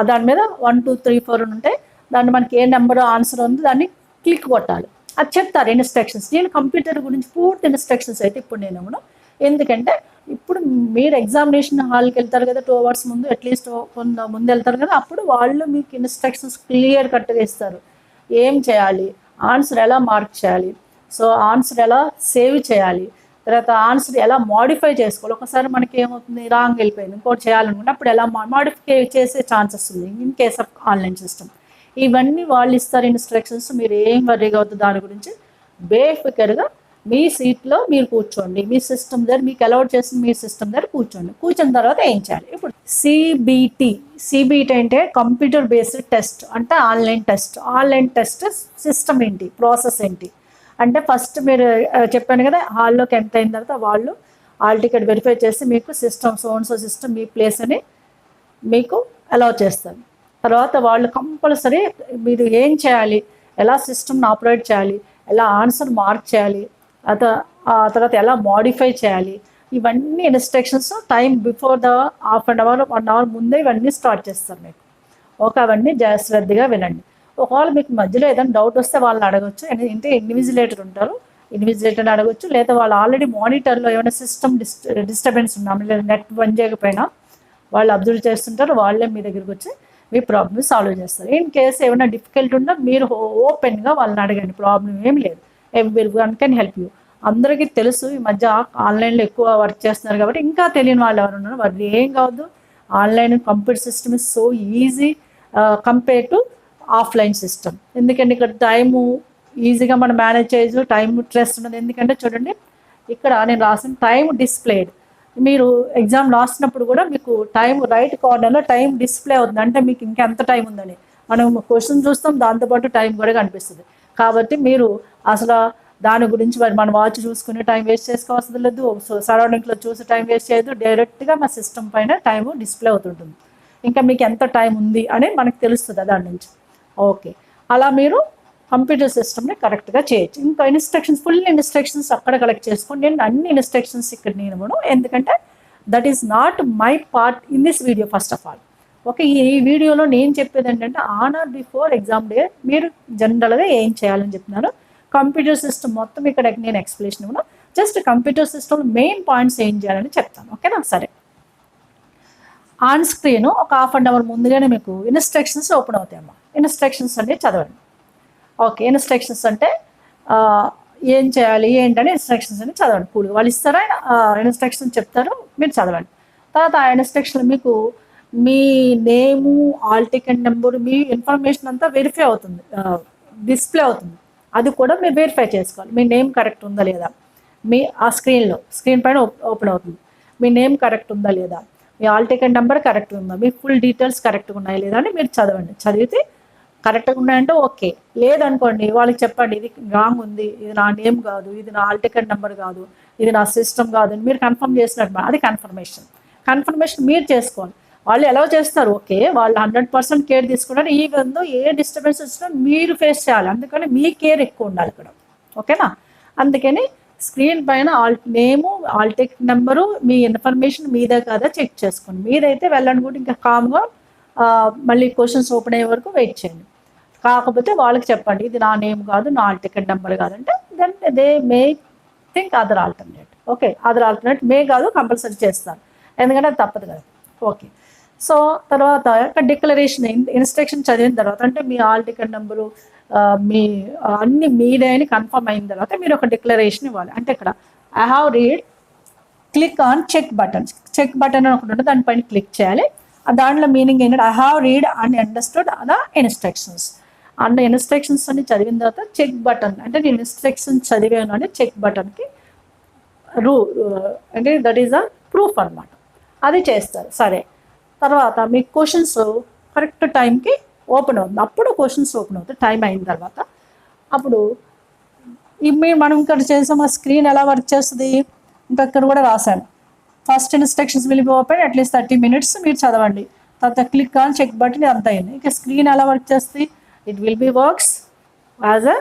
దాని మీద 1 2 3 4 ఉంటాయి. దాన్ని మనకి ఏ నెంబర్ ఆన్సర్ ఉంది దాన్ని క్లిక్ కొట్టాలి, అది చెప్తారు ఇన్స్ట్రక్షన్స్. నేను కంప్యూటర్ గురించి పూర్తి ఇన్స్ట్రక్షన్స్ అయితే ఇప్పుడు నేను ఇవ్వను. ఎందుకంటే ఇప్పుడు మీరు ఎగ్జామినేషన్ హాల్కి వెళ్తారు కదా 2 hours ముందు, అట్లీస్ట్ కొంత ముందు వెళ్తారు కదా, అప్పుడు వాళ్ళు మీకు ఇన్స్ట్రక్షన్స్ క్లియర్ కట్గా ఇస్తారు. ఏం చేయాలి, ఆన్సర్ ఎలా మార్క్ చేయాలి, సో ఆన్సర్ ఎలా సేవ్ చేయాలి, తర్వాత ఆన్సర్ ఎలా మోడిఫై చేసుకోవాలి. ఒకసారి మనకి ఏమవుతుంది, రాంగ్ వెళ్ళిపోయింది, ఇంకోటి చేయాలనుకుంటే అప్పుడు ఎలా మోడిఫై చేసే ఛాన్సెస్ ఉంది in case of online system. ఇవన్నీ వాళ్ళు ఇస్తారు ఇన్స్ట్రక్షన్స్. మీరు ఏం వర్రీగా అవుతుంది దాని గురించి, బేఫికర్గా మీ సీట్లో మీరు కూర్చోండి, మీ సిస్టమ్ దగ్గర మీకు అలౌట్ చేసిన మీ సిస్టమ్ దగ్గర కూర్చున్న తర్వాత ఏం చేయాలి. ఇప్పుడు సిబిటి అంటే కంప్యూటర్ బేస్డ్ టెస్ట్, అంటే ఆన్లైన్ టెస్ట్ సిస్టమ్ ఏంటి, ప్రాసెస్ ఏంటి అంటే ఫస్ట్ మీరు చెప్పాను కదా, హాల్లోకి ఎంటర్ అయిన తర్వాత వాళ్ళు హాల్ టికెట్ వెరిఫై చేసి మీకు సిస్టమ్ సిస్టమ్ మీ ప్లేస్ అని మీకు అలౌ చేస్తారు. తర్వాత వాళ్ళు కంపల్సరీ మీరు ఏం చేయాలి, ఎలా సిస్టమ్ని ఆపరేట్ చేయాలి, ఎలా ఆన్సర్ మార్క్ చేయాలి, ఆ తర్వాత ఎలా మోడిఫై చేయాలి, ఇవన్నీ instructions time before the ½ an hour 1 hour ముందే ఇవన్నీ స్టార్ట్ చేస్తారు మీకు. అవన్నీ శ్రద్ధగా వినండి. ఒకవేళ మీకు మధ్యలో ఏదైనా డౌట్ వస్తే వాళ్ళని అడగచ్చు. అంటే ఇన్విజిలేటర్ ఉంటారు, ఇన్విజిలేటర్ని అడగచ్చు. లేదా వాళ్ళు ఆల్రెడీ మానిటర్లో ఏమైనా సిస్టమ్ డిస్టర్బెన్స్ ఉన్నా, లేదా నెట్ పని చేయకపోయినా వాళ్ళు అబ్జర్వ్ చేస్తుంటారు, వాళ్ళే మీ దగ్గరికి వచ్చి మీ ప్రాబ్లమ్ సాల్వ్ చేస్తారు. ఇన్ కేసు ఏమైనా డిఫికల్ట్ ఉన్నా మీరు ఓపెన్గా వాళ్ళని అడగండి, ప్రాబ్లం ఏం లేదు, every one can help you. అందరికీ తెలుసు ఈ మధ్య ఆన్లైన్లో ఎక్కువ వర్క్ చేస్తున్నారు కాబట్టి, ఇంకా తెలియని వాళ్ళు ఎవరు ఉన్నారు వాళ్ళు ఏం కావద్దు. Online computer system is so easy compare to offline system. ఎందుకంటే ఇక్కడ టైము ఈజీగా మనం మేనేజ్ చేయొచ్చు, టైం స్ట్రెస్ ఉన్నది. ఎందుకంటే చూడండి ఇక్కడ నేను రాసిన టైం డిస్ప్లేడ్, మీరు ఎగ్జామ్ రాసినప్పుడు కూడా మీకు టైం రైట్ కార్నర్లో టైం డిస్ప్లే అవుతుంది, అంటే మీకు ఇంకెంత టైం ఉందని. మనం క్వశ్చన్ చూస్తాం, దాంతోపాటు టైం కూడా కనిపిస్తుంది. కాబట్టి మీరు అసలు దాని గురించి మరి మన వాచ్ చూసుకుని టైం వేస్ట్ చేసుకోవాల్సింది లేదు, సో సరౌండింగ్లో చూసి టైం వేస్ట్ చేయదు, డైరెక్ట్గా మా సిస్టమ్ పైన టైము డిస్ప్లే అవుతుంటుంది. ఇంకా మీకు ఎంత టైం ఉంది అని మనకు తెలుస్తుంది దాని నుంచి. ఓకే, అలా మీరు కంప్యూటర్ సిస్టమ్ని కరెక్ట్గా చేయొచ్చు. ఇంకా ఇన్స్ట్రక్షన్స్, ఫుల్ ఇన్స్ట్రక్షన్స్ అక్కడ కలెక్ట్ చేసుకోండి. నేను అన్ని ఇన్స్ట్రక్షన్స్ ఇక్కడ నేను ఇవ్వను, ఎందుకంటే that is not my part in this video first of all. Okay, ఈ వీడియోలో నేను చెప్పేది ఏంటంటే on are before exam day మీరు జనరల్గా ఏం చేయాలని చెప్తున్నాను. కంప్యూటర్ సిస్టమ్ మొత్తం ఇక్కడ నేను ఎక్స్ప్లెనేషన్ ఇవ్వను, just computer system main points ఏం చేయాలని చెప్తాను. ఓకేనా? సరే, ఆన్ స్క్రీన్ ఒక హాఫ్ అన్ అవర్ ముందుగానే మీకు ఇన్స్ట్రక్షన్స్ ఓపెన్ అవుతాయమ్మా. ఇన్స్ట్రక్షన్స్ అంటే చదవండి. ఓకే, ఇన్స్ట్రక్షన్స్ అంటే ఏం చేయాలి ఏంటని ఇన్స్ట్రక్షన్స్ అని చదవండి. కూల్గా వాళ్ళు ఇస్తారా ఇన్స్ట్రక్షన్స్ చెప్తారు, మీరు చదవండి. తర్వాత ఆ ఇన్స్ట్రక్షన్ మీకు మీ నేము, ఆల్ టికెట్ నెంబర్, మీ ఇన్ఫర్మేషన్ అంతా వెరిఫై అవుతుంది, డిస్ప్లే అవుతుంది. అది కూడా మీరు వెరిఫై చేసుకోవాలి. మీ నేమ్ కరెక్ట్ ఉందా లేదా, మీ ఆ స్క్రీన్ పైన ఓపెన్ అవుతుంది. మీ నేమ్ కరెక్ట్ ఉందా లేదా, మీ ఆల్ టికెట్ నెంబర్ కరెక్ట్ ఉందా, మీ ఫుల్ డీటెయిల్స్ కరెక్ట్గా ఉన్నాయి లేదా అని మీరు చదవండి. చదివితే కరెక్ట్గా ఉన్నాయంటే ఓకే, లేదనుకోండి వాళ్ళకి చెప్పండి ఇది రాంగ్ ఉంది, ఇది నా నేమ్ కాదు, ఇది నా ఆల్ టికెట్ నెంబర్ కాదు, ఇది నా సిస్టమ్ కాదు అని మీరు కన్ఫర్మ్ చేసినట్టు. అది కన్ఫర్మేషన్ మీరు చేసుకోండి. వాళ్ళు ఎలా చేస్తారు, ఓకే వాళ్ళు 100% కేర్ తీసుకుంటారు. ఈవెన్ ఏ డిస్టర్బెన్స్ వచ్చినా మీరు ఫేస్ చేయాలి, అందుకని మీ కేర్ ఎక్కువ ఉండాలి ఇక్కడ. ఓకేనా? అందుకని స్క్రీన్ పైన ఆల్ నేము, ఆల్ టికెట్ నెంబరు, మీ ఇన్ఫర్మేషన్ మీదే కాదా చెక్ చేసుకోండి. మీరైతే వెళ్ళండి కూడా ఇంకా కామ్గా మళ్ళీ క్వశ్చన్స్ ఓపెన్ అయ్యే వరకు వెయిట్ చేయండి. కాకపోతే వాళ్ళకి చెప్పండి ఇది నా నేమ్ కాదు, నా ఆల్ టికెట్ నెంబర్ కాదంటే then they may think other alternate. Okay, other alternate may కాదు, కంపల్సరీ చేస్తారు, ఎందుకంటే అది తప్పదు కదా. ఓకే, సో తర్వాత డిక్లరేషన్ ఇన్స్ట్రక్షన్ చదివిన తర్వాత, అంటే మీ ఆల్ టికెట్ నెంబరు మీ అన్ని మీదే అని కన్ఫర్మ్ అయిన తర్వాత మీరు ఒక డిక్లరేషన్ ఇవ్వాలి. అంటే ఇక్కడ I have read, click on check button అని ఒకటి ఉంటుంది, దానిపైన క్లిక్ చేయాలి. దాంట్లో మీనింగ్ ఏంటంటే I have read and understood the instructions. And instructions అని చదివిన తర్వాత చెక్ బటన్, అంటే నేను ఇన్స్ట్రక్షన్స్ చదివాను అని చెక్ బటన్కి అంటే దట్ ఈస్ అ ప్రూఫ్ అనమాట, అది చేస్తారు. సరే, తర్వాత మీ క్వశ్చన్స్ కరెక్ట్ టైంకి ఓపెన్ అవుతుంది. అప్పుడు క్వశ్చన్స్ ఓపెన్ అవుతాయి టైం అయిన తర్వాత. అప్పుడు మనం ఇక్కడ చేసాం, ఆ స్క్రీన్ ఎలా వర్క్ చేస్తుంది ఇంకా ఇక్కడ కూడా రాశాను. First instructions will be open at least 30 minutes మీరు చదవండి. తర్వాత క్లిక్ ఆన్ చెక్ బటన్, అంత అయింది. ఇక స్క్రీన్ ఎలా వర్క్ చేస్తుంది, it will be works as a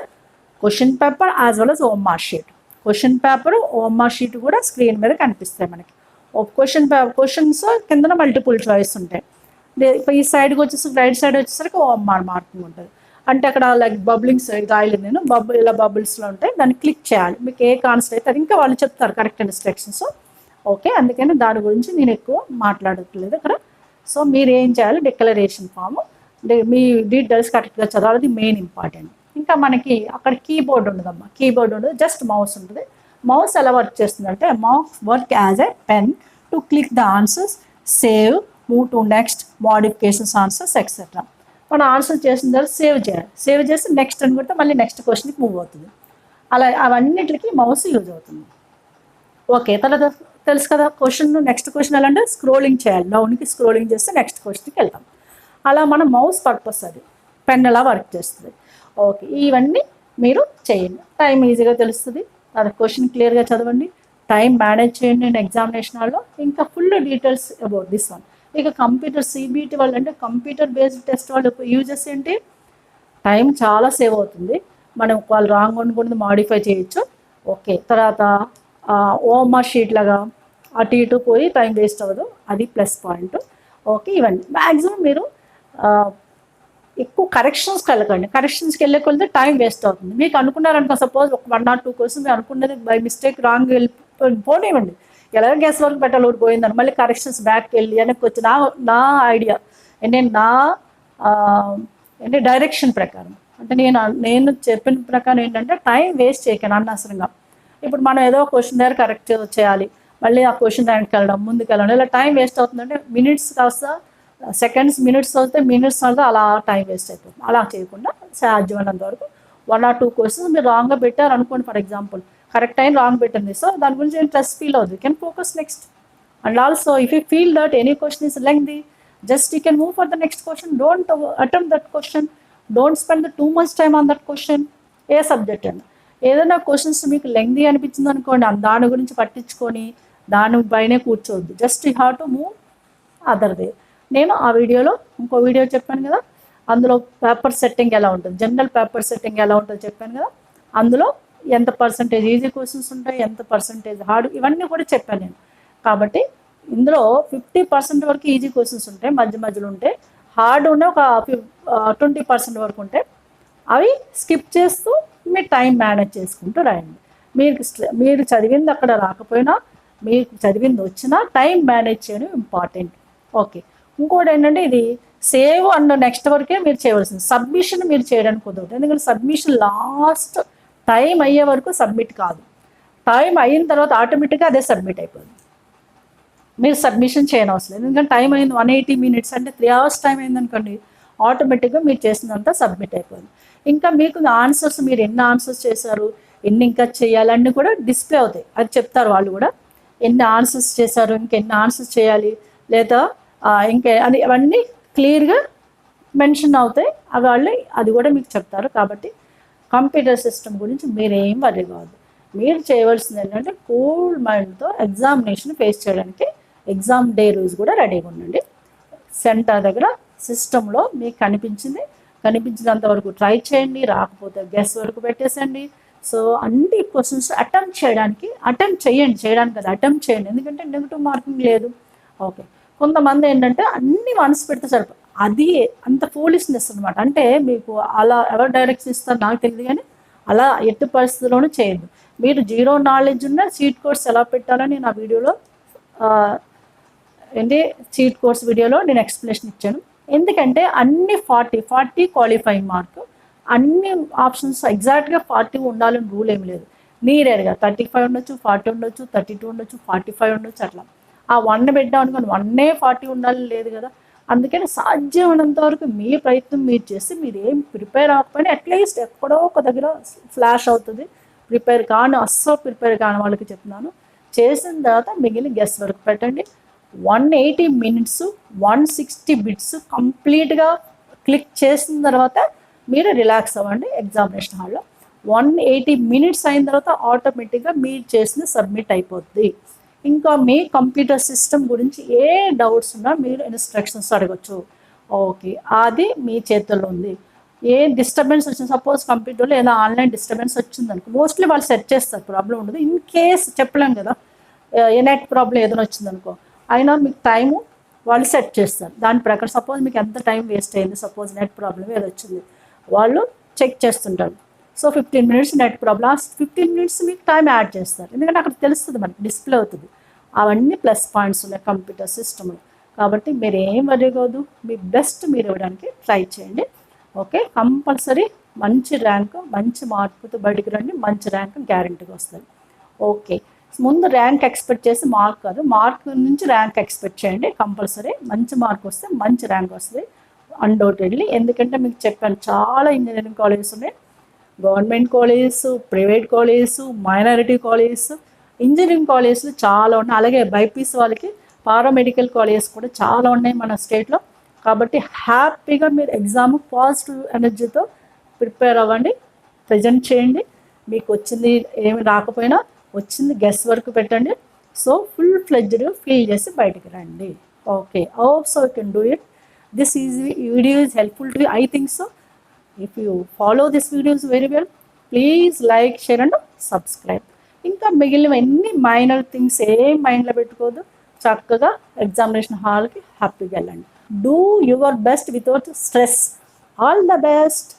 question paper as well as OMR sheet. Question paper, OMR sheet కూడా స్క్రీన్ మీద కనిపిస్తాయి మనకి. క్వశ్చన్స్ కింద మల్టిపుల్ చాయిస్ ఉంటాయి. ఈ సైడ్కి వచ్చేసి రైట్ సైడ్ వచ్చేసరికి OMR మార్కింగ్ ఉంటుంది. అంటే అక్కడ లైక్ బబులింగ్స్ రాయలేదు నేను, ఇలా బబుల్స్లో ఉంటాయి, దాన్ని క్లిక్ చేయాలి. మీకు ఏ కాన్సెప్ట్ అయితే ఇంకా వాళ్ళు చెప్తారు కరెక్ట్ ఇన్స్ట్రక్షన్స్. ఓకే, అందుకని దాని గురించి నేను ఎక్కువ మాట్లాడట్లేదు ఇక్కడ. సో మీరు ఏం చేయాలి, డిక్లరేషన్ ఫామ్, మీ డీటెయిల్స్ కరెక్ట్గా చదవాలి, అది మెయిన్ ఇంపార్టెంట్. ఇంకా మనకి అక్కడ కీబోర్డ్ ఉండదమ్మా, కీబోర్డ్ ఉండదు, జస్ట్ మౌస్ ఉంటుంది. మౌస్ ఎలా వర్క్ చేస్తుందంటే mouse work as a pen to click the answers, save, move to next, modifications answers etcetera. మనం ఆన్సర్ చేసిన తర్వాత సేవ్ చేయాలి, సేవ్ చేసి నెక్స్ట్ అని కొడితే మళ్ళీ నెక్స్ట్ క్వశ్చన్కి మూవ్ అవుతుంది. అలా అవన్నిటికి మౌస్ యూజ్ అవుతుంది. ఓకే, తర్వాత తెలుసు కదా క్వశ్చన్, నెక్స్ట్ క్వశ్చన్ ఎలా అంటే స్క్రోలింగ్ చేయాలి, డౌన్కి స్క్రోలింగ్ చేస్తే నెక్స్ట్ క్వశ్చన్కి వెళ్తాం. అలా మన మౌస్ పర్పస్ అది, పెన్ ఎలా వర్క్ చేస్తుంది. ఓకే, ఇవన్నీ మీరు చేయండి, టైం ఈజీగా తెలుస్తుంది. అది క్వశ్చన్ క్లియర్గా చదవండి, టైం మేనేజ్ చేయండి నేను ఎగ్జామినేషన్ హాల్లో. ఇంకా full details about this one. ఇక కంప్యూటర్ CBT వాళ్ళు అంటే కంప్యూటర్ బేస్డ్ టెస్ట్ వాళ్ళు యూజెస్ ఏంటి, టైం చాలా సేవ్ అవుతుంది, మనం వాళ్ళు రాంగ్ అనుకున్నది మాడిఫై చేయొచ్చు. ఓకే, తర్వాత OMR షీట్ లాగా అటు ఇటు పోయి టైం వేస్ట్ అవ్వదు, అది ప్లస్ పాయింట్. ఓకే, ఇవన్నీ మ్యాక్సిమం మీరు ఎక్కువ కరెక్షన్స్కి వెళ్ళకండి. కరెక్షన్స్కి వెళ్ళే కొలితే టైం వేస్ట్ అవుతుంది. మీకు అనుకున్నారనుకో సపోజ్ ఒక 1 or 2 క్వశ్చన్స్ మీరు అనుకున్నది బై మిస్టేక్ రాంగ్ పోనివ్వండి, ఎలాగో గెస్ వర్క్ పెట్టాలి, ఒకటి పోయిందని మళ్ళీ కరెక్షన్స్ బ్యాక్కి వెళ్ళి వెనక్కి వచ్చి నా ఐడియా నేను అంటే డైరెక్షన్ ప్రకారం, అంటే నేను చెప్పిన ప్రకారం ఏంటంటే టైం వేస్ట్ చేయకండి అనవసరంగా. ఇప్పుడు మనం ఏదో క్వశ్చన్ దగ్గర కరెక్ట్ చేయాలి, మళ్ళీ ఆ క్వశ్చన్ దానికి వెళ్ళడం, ముందుకు వెళ్ళడం, ఇలా టైం వేస్ట్ అవుతుందంటే మినిట్స్ కాస్త సెకండ్స్, మినిట్స్ అవుతే మినిట్స్ అవుతే అలా టైం వేస్ట్ అయిపోతుంది. అలా చేయకుండా సాధ్యమైనంత వరకు 1 or 2 క్వశ్చన్స్ మీరు రాంగ్గా పెట్టారు అనుకోండి, for example correct time wrong పెట్టింది, సో దాని గురించి ఏం స్ట్రెస్ ఫీల్ అవుతుంది, you can focus next. And also if you feel that any question is lengthy, just you can move for the next question. Don't attempt that question. Don't spend the too much time on that question. A subject అయినా ఏదైనా క్వశ్చన్స్ మీకు లెంగ్తీ అనిపించింది అనుకోండి, దాని గురించి పట్టించుకొని దానిపైనే కూర్చోవద్దు. Just you have to move other way. నేను ఆ వీడియోలో ఇంకో వీడియో చెప్పాను కదా, అందులో పేపర్ సెట్టింగ్ ఎలా ఉంటుంది, జనరల్ పేపర్ సెట్టింగ్ ఎలా ఉంటుందో చెప్పాను కదా, అందులో ఎంత పర్సంటేజ్ ఈజీ క్వశ్చన్స్ ఉంటాయి, ఎంత పర్సంటేజ్ హార్డ్, ఇవన్నీ కూడా చెప్పాను నేను. కాబట్టి ఇందులో 50% వరకు ఈజీ క్వశ్చన్స్ ఉంటాయి, మధ్య మధ్యలో ఉంటాయి, హార్డ్ ఉండే ఒక 20% వరకు ఉంటాయి. అవి స్కిప్ చేస్తూ మీరు టైం మేనేజ్ చేసుకుంటూ రాయండి. మీరు చదివింది అక్కడ రాకపోయినా, మీకు చదివింది వచ్చినా టైం మేనేజ్ చేయడం ఇంపార్టెంట్. ఓకే, ఇంకోటి ఏంటంటే ఇది సేవ్ అండ్ నెక్స్ట్ వరకే మీరు చేయవలసింది, సబ్మిషన్ మీరు చేయడానికి కుదరదు. ఎందుకంటే సబ్మిషన్ లాస్ట్ టైం అయ్యే వరకు సబ్మిట్ కాదు, టైం అయిన తర్వాత ఆటోమేటిక్గా అదే సబ్మిట్ అయిపోతుంది. మీరు సబ్మిషన్ చేయనవసరం లేదు, ఎందుకంటే టైం అయింది 180 minutes అంటే 3 hours టైం అయిందనుకోండి, ఆటోమేటిక్గా మీరు చేసినంత సబ్మిట్ అయిపోయింది. ఇంకా మీకు ఆన్సర్స్, మీరు ఎన్ని ఆన్సర్స్ చేశారు, ఎన్ని ఇంకా చేయాలన్నీ కూడా డిస్ప్లే అవుతాయి, అది చెప్తారు వాళ్ళు కూడా, ఎన్ని ఆన్సర్స్ చేశారు, ఇంకెన్ని ఆన్సర్స్ చేయాలి, లేదా ఇంకా అని అవన్నీ క్లియర్గా మెన్షన్ అవుతాయి, అవి వాళ్ళు అది కూడా మీకు చెప్తారు. కాబట్టి కంప్యూటర్ సిస్టమ్ గురించి మీరేం వరి కాదు. మీరు చేయవలసింది ఏంటంటే కూల్ మైండ్తో ఎగ్జామినేషన్ ఫేస్ చేయడానికి ఎగ్జామ్ డే రోజు కూడా రెడీగా ఉండండి. సెంటర్ దగ్గర సిస్టంలో మీకు కనిపించినంత వరకు ట్రై చేయండి, రాకపోతే గెస్ వరకు పెట్టేసండి. సో అన్ని క్వశ్చన్స్ అటెంప్ట్ చేయండి, ఎందుకంటే నెగిటివ్ మార్కింగ్ లేదు. ఓకే, కొంతమంది ఏంటంటే అన్ని మనసు పెడితే సరిపో, అది అంత ఫూలిష్నెస్ అనమాట. అంటే మీకు అలా ఎవరు డైరెక్షన్ ఇస్తారు నాకు తెలియదు, కానీ అలా ఎట్టి పరిస్థితుల్లోనూ చేయొద్దు. మీరు జీరో నాలెడ్జ్ ఉన్న చీట్ కోర్స్ ఎలా పెట్టాలని నా వీడియోలో చీట్ కోర్స్ వీడియోలో నేను ఎక్స్ప్లెనేషన్ ఇచ్చాను. ఎందుకంటే అన్ని 40 క్వాలిఫైయింగ్ మార్క్, అన్ని ఆప్షన్స్ ఎగ్జాక్ట్గా 40 ఉండాలని రూల్ ఏమి లేదు. నీరేరుగా 35 ఉండొచ్చు, 40 ఉండొచ్చు, 32 ఉండొచ్చు, 45 ఉండొచ్చు, అట్లా ఆ 1 పెట్టాం అనుకోని 1 40 ఉండాలని లేదు కదా. అందుకని సాధ్యమైనంత వరకు మీ ప్రయత్నం మీరు చేసి, మీరు ఏం ప్రిపేర్ అవ్వకపోయినా అట్లీస్ట్ ఎక్కడో ఒక దగ్గర ఫ్లాష్ అవుతుంది. అస్సలు ప్రిపేర్ కాని వాళ్ళకి చెప్తున్నాను, చేసిన తర్వాత మిగిలిన గెస్ వరకు పెట్టండి. 180 minutes 160 bits కంప్లీట్గా క్లిక్ చేసిన తర్వాత మీరు రిలాక్స్ అవ్వండి ఎగ్జామినేషన్ హాల్లో. 180 minutes అయిన తర్వాత ఆటోమేటిక్గా మీరు చేసింది సబ్మిట్ అయిపోద్ది. ఇంకా మీ కంప్యూటర్ సిస్టమ్ గురించి ఏ డౌట్స్ ఉన్నా మీరు ఇన్స్ట్రక్షన్స్ అడగచ్చు. ఓకే, అది మీ చేతుల్లో ఉంది. ఏ డిస్టర్బెన్స్ వచ్చింది, సపోజ్ కంప్యూటర్లో ఏదో ఆన్లైన్ డిస్టర్బెన్స్ వచ్చిందనుకో, మోస్ట్లీ వాళ్ళు సెట్ చేస్తారు, ప్రాబ్లం ఉండదు. ఇన్ కేస్ చెప్పలేం కదా, ఏ నెట్ ప్రాబ్లం ఏదైనా వచ్చిందనుకో, అయినా మీకు టైము వాళ్ళు సెట్ చేస్తారు. దాని ప్రకారం సపోజ్ మీకు ఎంత టైం వేస్ట్ అయింది, సపోజ్ నెట్ ప్రాబ్లం ఏదో వచ్చింది, వాళ్ళు చెక్ చేస్తుంటారు. So 15 minutes net problem, 15 minutes మీకు టైం యాడ్ చేస్తారు, ఎందుకంటే అక్కడ తెలుస్తుంది, మనకి డిస్ప్లే అవుతుంది. అవన్నీ ప్లస్ పాయింట్స్ ఉన్నాయి కంప్యూటర్ సిస్టంలో. కాబట్టి మీరు ఏం వరి కాదు, మీ బెస్ట్ మీరు ఇవ్వడానికి ట్రై చేయండి. ఓకే, కంపల్సరీ మంచి ర్యాంక్, మంచి మార్కుతో బయటికి రండి, మంచి ర్యాంక్ గ్యారెంటీగా వస్తుంది. ఓకే, ముందు ర్యాంక్ ఎక్స్పెక్ట్ చేసి మార్క్ కాదు, మార్క్ నుంచి ర్యాంక్ ఎక్స్పెక్ట్ చేయండి. కంపల్సరీ మంచి మార్క్ వస్తే మంచి ర్యాంక్ వస్తుంది అన్డౌటెడ్లీ. ఎందుకంటే మీకు చెప్పాను, చాలా ఇంజనీరింగ్ కాలేజెస్ ఉన్నాయి, government colleges, private colleges, minority colleges, engineering కాలేజెస్లు చాలా ఉన్నాయి. అలాగే బైపీసీ వాళ్ళకి పారామెడికల్ కాలేజెస్ కూడా చాలా ఉన్నాయి మన స్టేట్లో. కాబట్టి హ్యాపీగా మీరు ఎగ్జామ్ పాజిటివ్ ఎనర్జీతో ప్రిపేర్ అవ్వండి, ప్రజెంట్ చేయండి. మీకు వచ్చింది ఏమి రాకపోయినా వచ్చింది గెస్ వరకు పెట్టండి. సో ఫుల్ ఫ్లెడ్జ్డ్ ఫీల్ చేసి బయటికి రండి. Okay, hope so you can do it. This video is helpful to you, I think so. If you follow this videos very well, please like, share and subscribe. ఇంకా మిగిలిన ఎన్ని మైనర్ థింగ్స్ ఏం మైండ్లో పెట్టుకోవద్దు, చక్కగా ఎగ్జామినేషన్ హాల్కి హ్యాపీగా వెళ్ళండి. Do your best without stress. All the best.